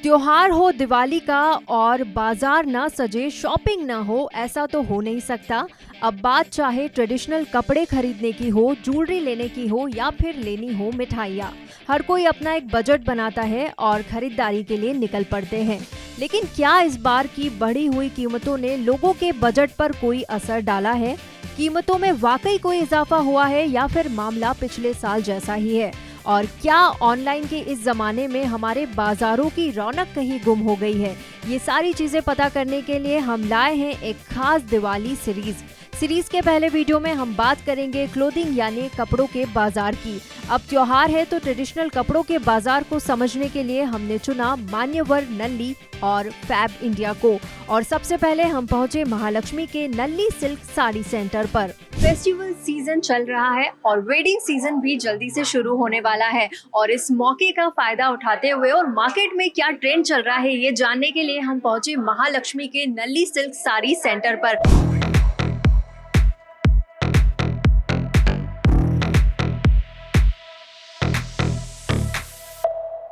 त्योहार हो दिवाली का और बाजार ना सजे, शॉपिंग ना हो, ऐसा तो हो नहीं सकता। अब बात चाहे ट्रेडिशनल कपड़े खरीदने की हो, ज्वेलरी लेने की हो या फिर लेनी हो मिठाइयाँ, हर कोई अपना एक बजट बनाता है और खरीदारी के लिए निकल पड़ते हैं। लेकिन क्या इस बार की बढ़ी हुई कीमतों ने लोगों के बजट पर कोई असर डाला है? कीमतों में वाकई कोई इजाफा हुआ है या फिर मामला पिछले साल जैसा ही है? और क्या ऑनलाइन के इस जमाने में हमारे बाजारों की रौनक कहीं गुम हो गई है? ये सारी चीजें पता करने के लिए हम लाए हैं एक खास दिवाली सीरीज के पहले वीडियो में हम बात करेंगे क्लोथिंग यानी कपड़ों के बाजार की। अब त्योहार है तो ट्रेडिशनल कपड़ों के बाजार को समझने के लिए हमने चुना मान्यवर नल्ली और फैब इंडिया को। और सबसे पहले हम पहुंचे महालक्ष्मी के नल्ली सिल्क साड़ी सेंटर पर। फेस्टिवल सीजन चल रहा है और वेडिंग सीजन भी जल्दी से शुरू होने वाला है, और इस मौके का फायदा उठाते हुए और मार्केट में क्या ट्रेंड चल रहा है ये जानने के लिए हम पहुंचे महालक्ष्मी के नल्ली सिल्क साड़ी सेंटर पर।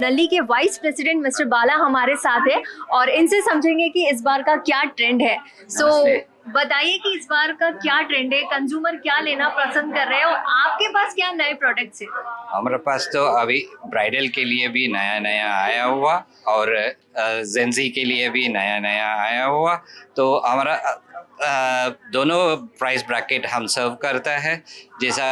नल्ली के वाइस प्रेसिडेंट मिस्टर बाला हमारे साथ है और इनसे समझेंगे कि इस बार का क्या ट्रेंड है। बताइए कि इस बार का क्या ट्रेंड है, कंज्यूमर क्या लेना पसंद कर रहे हैं और आपके पास क्या नए प्रोडक्ट्स हैं? हमारे पास तो अभी ब्राइडल के लिए भी नया नया आया हुआ और जेंजी के लिए भी नया नया आया हुआ। तो हमारा दोनों प्राइस ब्रैकेट हम सर्व करता है। जैसा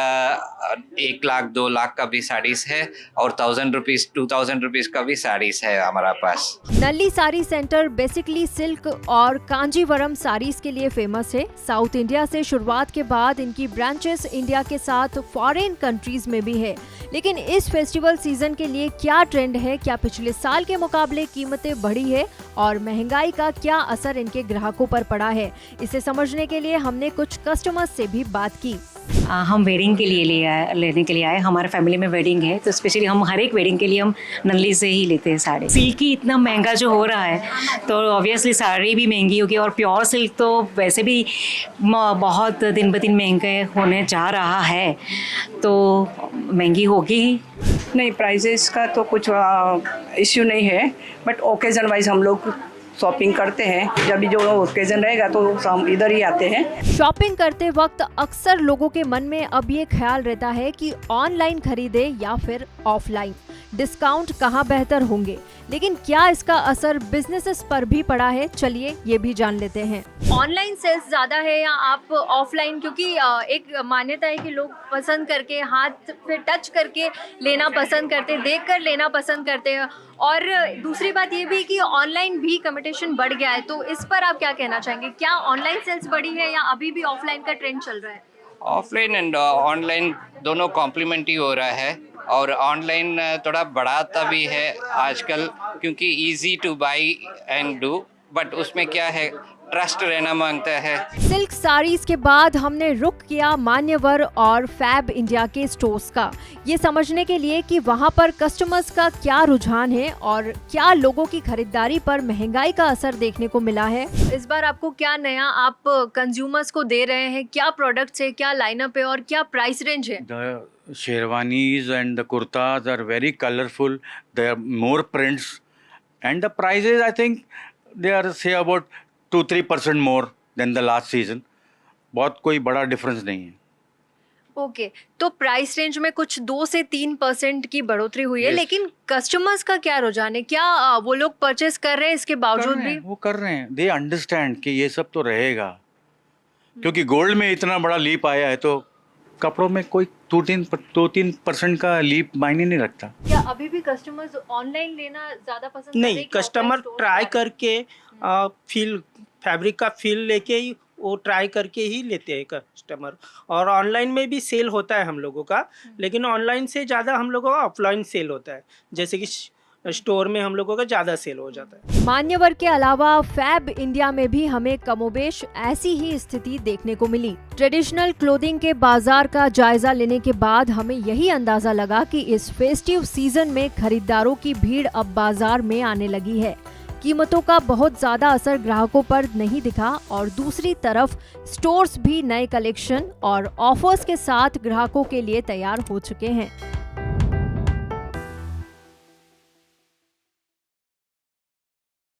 1 लाख 2 लाख का भी साड़ीज है और 1000 रुपीज 2000 रुपीज का भी साड़ीज है हमारा पास। नल्ली साड़ी सेंटर बेसिकली सिल्क और कांजीवरम साड़ीज के लिए फेमस है। साउथ इंडिया से शुरुआत के बाद इनकी ब्रांचेस इंडिया के साथ फॉरेन कंट्रीज में भी है। लेकिन इस फेस्टिवल सीजन के लिए क्या ट्रेंड है? क्या पिछले साल के मुकाबले कीमतें बढ़ी है और महंगाई का क्या असर इनके ग्राहकों पर पड़ा है? इसे समझने के लिए हमने कुछ कस्टमर्स से भी बात की। हम वेडिंग के लिए लेने के लिए आए। हमारे फैमिली में वेडिंग है तो स्पेशली हम हर एक वेडिंग के लिए हम नल्ली से ही लेते हैं साड़ी। सिल्क ही इतना महंगा जो हो रहा है तो ऑब्वियसली साड़ी भी महंगी होगी, और प्योर सिल्क तो वैसे भी बहुत दिन ब दिन महंगे होने जा रहा है, तो महंगी होगी ही। नहीं, प्राइजेस का तो कुछ इश्यू नहीं है, बट ओकेजन वाइज हम लोग शॉपिंग करते हैं। जब भी जो ओकेजन रहेगा तो हम इधर ही आते हैं। शॉपिंग करते वक्त अक्सर लोगों के मन में अब ये ख्याल रहता है कि ऑनलाइन खरीदे या फिर ऑफलाइन, डिस्काउंट कहाँ बेहतर होंगे। लेकिन क्या इसका असर बिजनेसेस पर भी पड़ा है? चलिए ये भी जान लेते हैं। ऑनलाइन सेल्स ज्यादा है या आप ऑफलाइन? क्योंकि एक मान्यता है कि लोग पसंद करके हाथ पे टच करके लेना पसंद करते, देख कर लेना पसंद करते हैं। और दूसरी बात ये भी कि ऑनलाइन भी कंपटीशन बढ़ गया है, तो इस पर आप क्या कहना चाहेंगे? क्या ऑनलाइन सेल्स बढ़ी है या अभी भी ऑफलाइन का ट्रेंड चल रहा है? ऑफलाइन एंड ऑनलाइन दोनों कॉम्प्लीमेंट्री हो रहा है, और ऑनलाइन थोड़ा बढ़ाता भी है आजकल, क्योंकि easy two by and do, but उसमें क्या है, ट्रस्ट रहना मांगता है। सिल्क साड़ीज के बाद हमने रुख किया मान्यवर और फैब इंडिया के स्टोर्स का, ये समझने के लिए कि वहाँ पर कस्टमर्स का क्या रुझान है और क्या लोगों की खरीदारी पर महंगाई का असर देखने को मिला है। इस बार आपको क्या नया आप कंज्यूमर्स को दे रहे हैं? क्या प्रोडक्ट्स है, क्या लाइनअप है और क्या प्राइस रेंज है? The sherwanis and the kurtas are very colorful. There are more prints, and the prices, I think, they are say about 2-3% more than the last season. बहुत कोई बड़ा डिफरेंस नहीं है। ओके, तो प्राइस रेंज में कुछ 2 से 3% की बढ़ोतरी हुई है। Yes. लेकिन कस्टमर्स का क्या रुझान है? क्या वो लोग परचेस कर रहे हैं इसके बावजूद भी? वो कर रहे हैं, दे अंडरस्टैंड कि ये सब तो रहेगा, क्योंकि गोल्ड में इतना बड़ा लीप आया है तो कपड़ों में कोई 2-3% का लीप मायने नहीं रखता। क्या अभी भी कस्टमर्स ऑनलाइन लेना ज्यादा पसंद करते हैं नहीं, कि कस्टमर ऑफलाइन स्टोर ट्राई पर? करके फील, फैब्रिक का फील लेके ही वो ट्राई करके ही लेते हैं कस्टमर। और ऑनलाइन में भी सेल होता है हम लोगों का, लेकिन ऑनलाइन से ज़्यादा हम लोगों का ऑफलाइन सेल होता है, जैसे कि स्टोर में हम लोगों का ज़्यादा सेल हो जाता है। मान्यवर के अलावा फैब इंडिया में भी हमें कमोबेश ऐसी ही स्थिति देखने को मिली। ट्रेडिशनल क्लोथिंग के बाजार का जायजा लेने के बाद हमें यही अंदाजा लगा कि इस फेस्टिव सीजन में खरीदारों की भीड़ अब बाजार में आने लगी है। कीमतों का बहुत ज्यादा असर ग्राहकों पर नहीं दिखा, और दूसरी तरफ स्टोर्स भी नए कलेक्शन और ऑफर्स के साथ ग्राहकों के लिए तैयार हो चुके हैं।